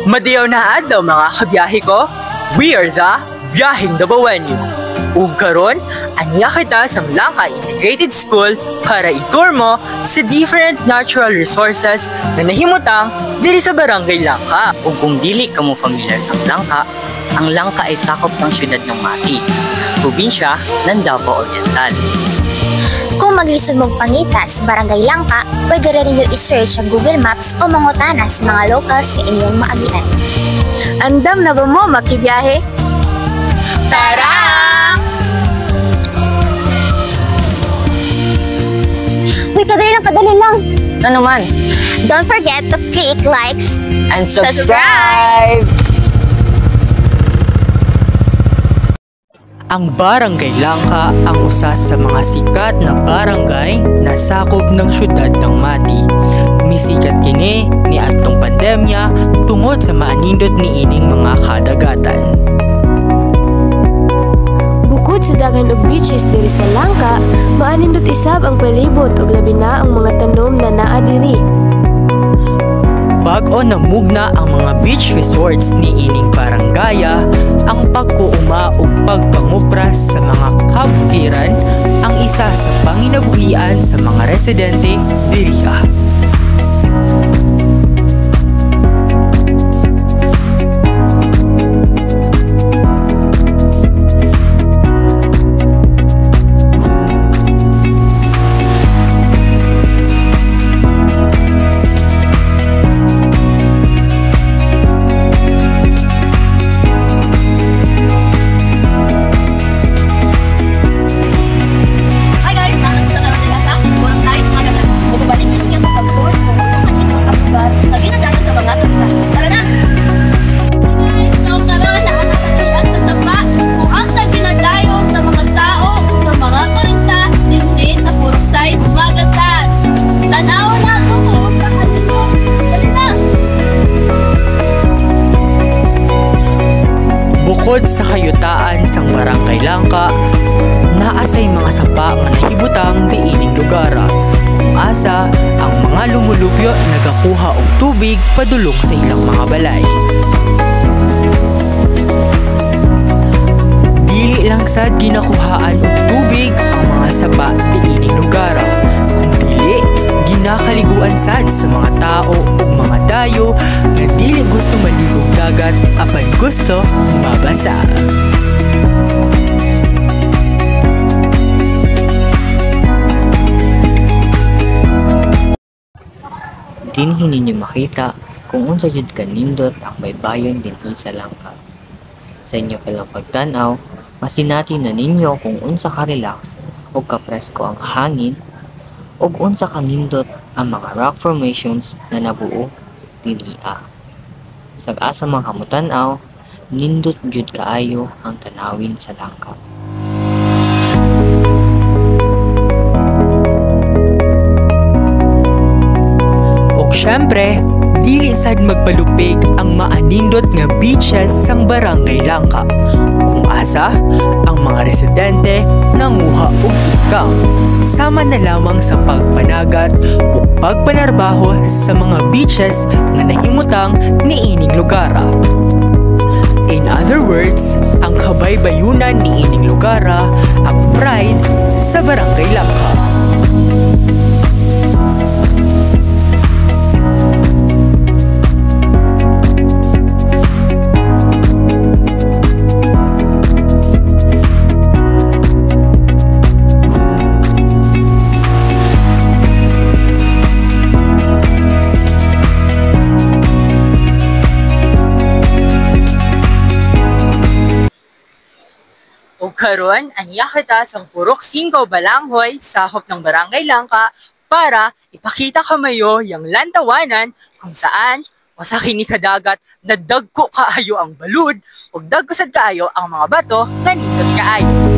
Madiyaw na adlaw mga kabiyahe ko. We are the Biyaheng Dabawenyo. Ug karon, aniya kita sa Mlangka Integrated School para i-tour mo sa different natural resources na nahimutang diri sa Barangay Langka. Ug kung dili ka mo familiar sa Mlangka, ang Langka ay sakop ng siyudad ng Mati, probinsya ng Davao Oriental. Kung maglisod mong pangita sa Barangay Langka, pwede rin ninyo i-search sa Google Maps o mangutana sa mga locals sa inyong maagian. Andam na ba mo makibiyahe? Tara! Uy, kadali lang. Ano man? Don't forget to click likes And subscribe! Ang Barangay Langka ang usa sa mga sikat na barangay na sakop ng siyudad ng Mati. Misikat kini ni adtong pandemya tungod sa maanindot niining mga kadagatan. Bukod sa dagan ug beaches diri sa Langka, maanindot isab ang palibot ug labi na ang mga tanom na naa diri. Bag-o namugna ang mga beach resorts ni ining barangaya, ang pagkuuma ug pagpangupras sa mga kabutiran ang isa sa panginabuhian sa mga residente diriha. Bukod sa kayutaan sang Barangay Langka, naasay mga sapa nga nahibutang diining lugar kung asa ang mga lumulupyo nagakuha og tubig padulong sa ilang mga balay. Dili lang sad ginakuhaan og tubig ang mga sapa diining lugar, kung dili ginakaliguan sad sa mga tao ug mga dayo na dili gusto maligog dagat apan gusto mabasa. Dinhi ninyo makita kung unsa jud kanindot ang baybayon dinhi sa Langka. Sa inyo palang pagtan-aw, masinati na ninyo kung unsa ka relax o kapresko ang hangin ug unsa kanindot ang mga rock formations na nabuo dinhiya. Sag-asa mga kamutan-aw, nindot jud kaayo ang tanawin sa Langka. Ug syempre, dili sad magpalupig ang maanindot nga beaches sang Barangay Langka, kung asa ang mga residente nanguha og income sama na lamang sa pagpanagat o pagpanarbaho sa mga beaches nga nahimutang niining lugar. In other words, ang kabaybayunan niining lugar ang pride sa Barangay Langka. Ug karon, aniya kita sang Purok 5 Balanghoy, sakop ng Barangay Langka para ipakita kamayo yang lantawanan kung saan wasa kini kadagat na dagko kaayo ang balud ug dagko sad kaayo ang mga bato na nindot kaayo.